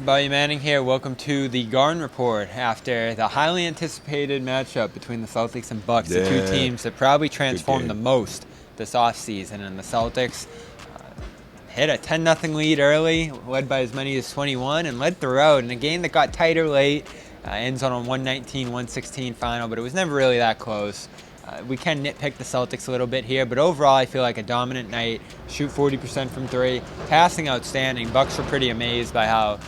Buddy Manning here. Welcome to the Garden Report after the highly anticipated matchup between the Celtics and Bucks, the two teams that probably transformed the most this offseason. And the Celtics hit a 10-0 lead early, led by as many as 21, and led throughout in a game that got tighter late. Ends on a 119-116 final, but it was never really that close. We can nitpick the Celtics a little bit here, but overall I feel like a dominant night. Shoot 40% from three. Passing outstanding. Bucks were pretty amazed by how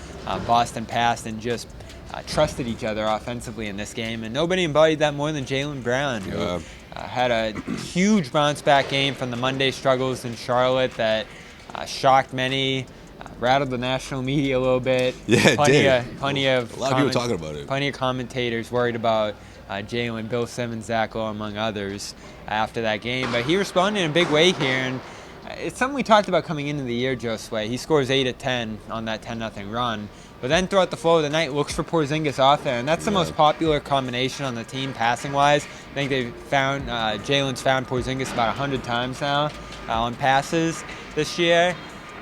Boston passed and just trusted each other offensively in this game. And nobody embodied that more than Jaylen Brown, who had a huge bounce-back game from the Monday struggles in Charlotte that shocked many. Rattled the national media a little bit. Yeah, it did. Plenty of a lot of people talking about it. Plenty of commentators worried about Jaylen, Bill Simmons, Zach Lowe, among others, after that game. But he responded in a big way here, and it's something we talked about coming into the year, Josue. He scores 8 of 10 on that 10-0 run. But then throughout the flow of the night, looks for Porzingis off there, and that's the most popular combination on the team passing-wise. I think they've found Jaylen's found Porzingis about 100 times now on passes this year.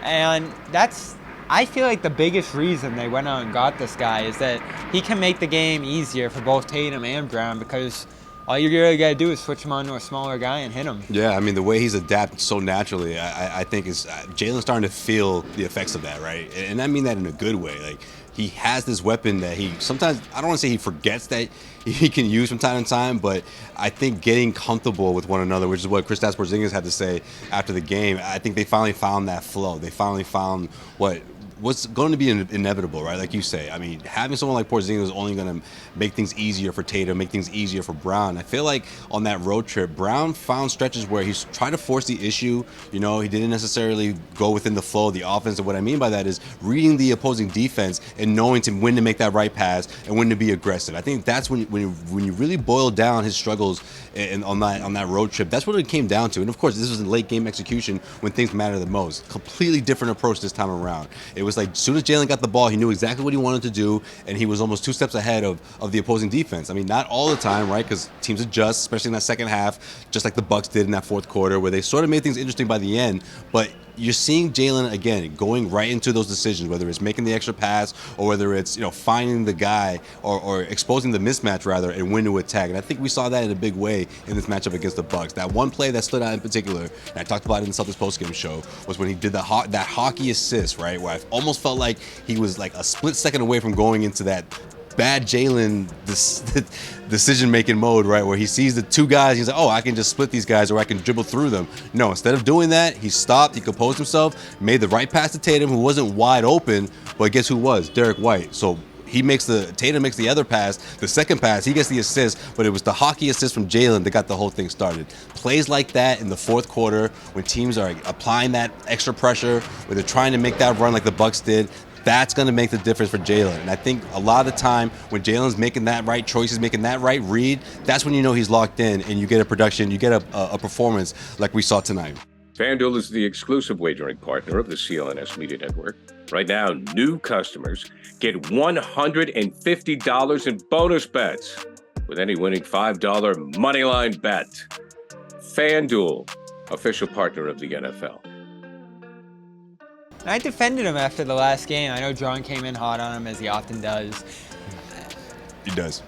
And that's, I feel like, the biggest reason they went out and got this guy is that he can make the game easier for both Tatum and Brown, because all you really got to do is switch him onto a smaller guy and hit him. Yeah, I mean, the way he's adapted so naturally, I think is Jaylen's starting to feel the effects of that, right? And I mean that in a good way. Like, he has this weapon that he sometimes, I don't want to say he forgets that he can use from time to time, but I think getting comfortable with one another, which is what Kristaps Porzingis had to say after the game, I think they finally found that flow. They finally found what's going to be inevitable, right? Like you say, I mean, having someone like Porzingis is only going to make things easier for Tatum, make things easier for Brown. I feel like on that road trip, Brown found stretches where he's trying to force the issue. You know, he didn't necessarily go within the flow of the offense. And what I mean by that is reading the opposing defense and knowing when to make that right pass and when to be aggressive. I think that's when you really boil down his struggles on that road trip. That's what it came down to. And of course, this was in late game execution when things matter the most. Completely different approach this time around. It was like as soon as Jaylen got the ball, he knew exactly what he wanted to do, and he was almost 2 steps ahead of the opposing defense. I mean, not all the time, right? Because teams adjust, especially in that second half, just like the Bucks did in that fourth quarter, where they sort of made things interesting by the end. But you're seeing Jaylen again going right into those decisions, whether it's making the extra pass or whether it's finding the guy or exposing the mismatch rather and when to attack. And I think we saw that in a big way in this matchup against the Bucks. That one play that stood out in particular, and I talked about it in the Celtics postgame show, was when he did that hockey assist, right, where I almost felt like he was like a split second away from going into that bad Jaylen decision-making mode, right, where he sees the two guys, he's like, oh, I can just split these guys or I can dribble through them. No, instead of doing that, he stopped, he composed himself, made the right pass to Tatum, who wasn't wide open, but guess who was? Derek White. So Tatum makes the other pass, the second pass, he gets the assist, but it was the hockey assist from Jaylen that got the whole thing started. Plays like that in the fourth quarter, when teams are applying that extra pressure, where they're trying to make that run like the Bucks did, that's going to make the difference for Jaylen. And I think a lot of the time when Jaylen's making that right choices, making that right read, that's when you know he's locked in and you get a production, you get a performance like we saw tonight. FanDuel is the exclusive wagering partner of the CLNS Media Network. Right now, new customers get $150 in bonus bets with any winning $5 moneyline bet. FanDuel, official partner of the NFL. I defended him after the last game. I know John came in hot on him, as he often does. He does.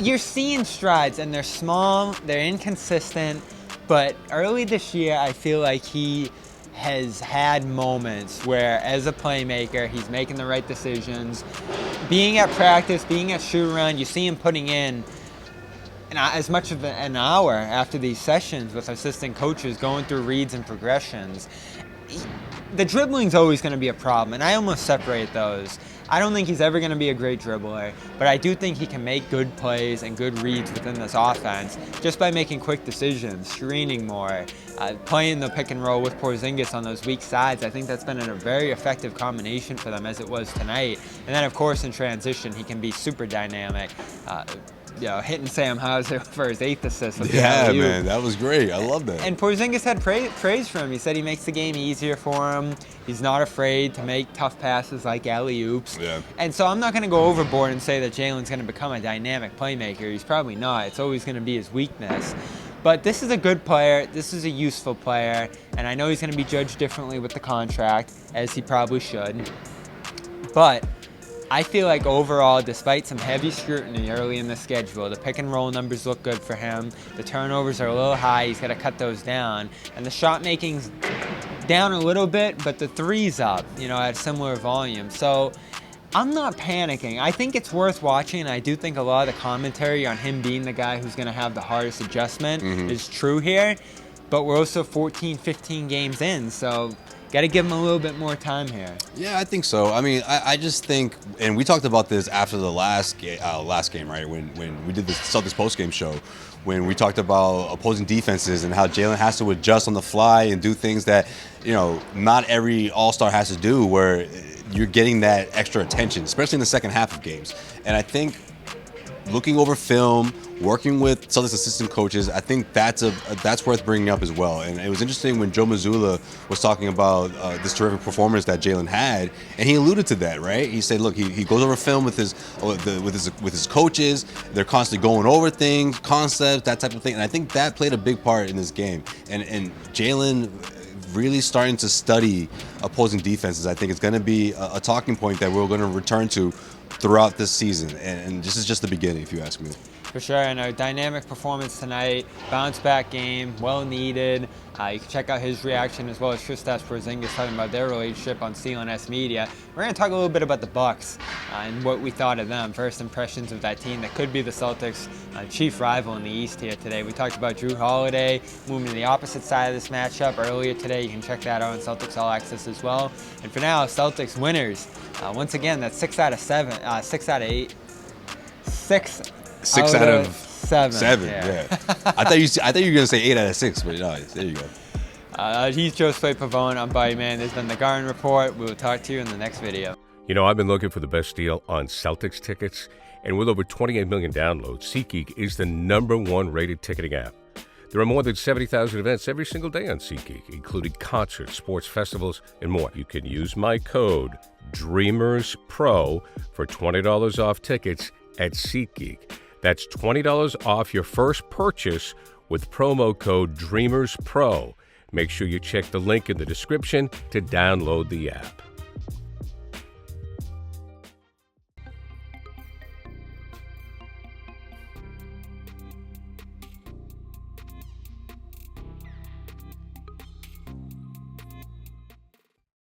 You're seeing strides, and they're small, they're inconsistent, but early this year, I feel like he has had moments where, as a playmaker, he's making the right decisions. Being at practice, being at shoot-around, you see him putting in as much of an hour after these sessions with assistant coaches, going through reads and progressions. The dribbling's always going to be a problem, and I almost separate those. I don't think he's ever going to be a great dribbler, but I do think he can make good plays and good reads within this offense just by making quick decisions, screening more, playing the pick and roll with Porzingis on those weak sides. I think that's been a very effective combination for them, as it was tonight. And then, of course, in transition, he can be super dynamic. Hitting Sam Hauser for his 8th assist. Yeah, man, that was great. I love that. And Porzingis had praise for him. He said he makes the game easier for him. He's not afraid to make tough passes like alley-oops. Yeah. And so I'm not going to go overboard and say that Jaylen's going to become a dynamic playmaker. He's probably not. It's always going to be his weakness. But this is a good player. This is a useful player. And I know he's going to be judged differently with the contract, as he probably should. But I feel like overall, despite some heavy scrutiny early in the schedule, the pick and roll numbers look good for him. The turnovers are a little high. He's got to cut those down. And the shot making's down a little bit, but the three's up, at similar volume. So I'm not panicking. I think it's worth watching, and I do think a lot of the commentary on him being the guy who's going to have the hardest adjustment is true here. But we're also 14, 15 games in, so got to give him a little bit more time here. Yeah, I think so. I mean, I just think, and we talked about this after the last game, right? When we did the Celtics post-game show, when we talked about opposing defenses and how Jaylen has to adjust on the fly and do things that, not every all-star has to do, where you're getting that extra attention, especially in the second half of games. And I think looking over film, working with Celtics assistant coaches, I think that's worth bringing up as well. And it was interesting when Joe Mazzulla was talking about this terrific performance that Jaylen had, and he alluded to that, right? He said, look, he goes over film with his coaches. They're constantly going over things, concepts, that type of thing. And I think that played a big part in this game. And Jaylen really starting to study opposing defenses, I think it's going to be a talking point that we're going to return to throughout this season. And this is just the beginning, if you ask me. For sure, and a dynamic performance tonight, bounce back game, well needed. You can check out his reaction as well as Kristaps Porzingis talking about their relationship on CLNS Media. We're going to talk a little bit about the Bucks and what we thought of them. First impressions of that team that could be the Celtics' chief rival in the East here today. We talked about Drew Holiday moving to the opposite side of this matchup earlier today. You can check that out on Celtics All Access as well. And for now, Celtics winners. Once again, that's 6 out of 8. 6 out of 7. Yeah. I thought you were gonna say 8 out of 6, but no, there you go. He's Josue Pavon. I'm Buddy Man. This has been the Garden Report. We will talk to you in the next video. I've been looking for the best deal on Celtics tickets, and with over 28 million downloads, SeatGeek is the #1 rated ticketing app. There are more than 70,000 events every single day on SeatGeek, including concerts, sports festivals, and more. You can use my code DREAMERSPRO for $20 off tickets at SeatGeek. That's $20 off your first purchase with promo code DREAMERSPRO. Make sure you check the link in the description to download the app.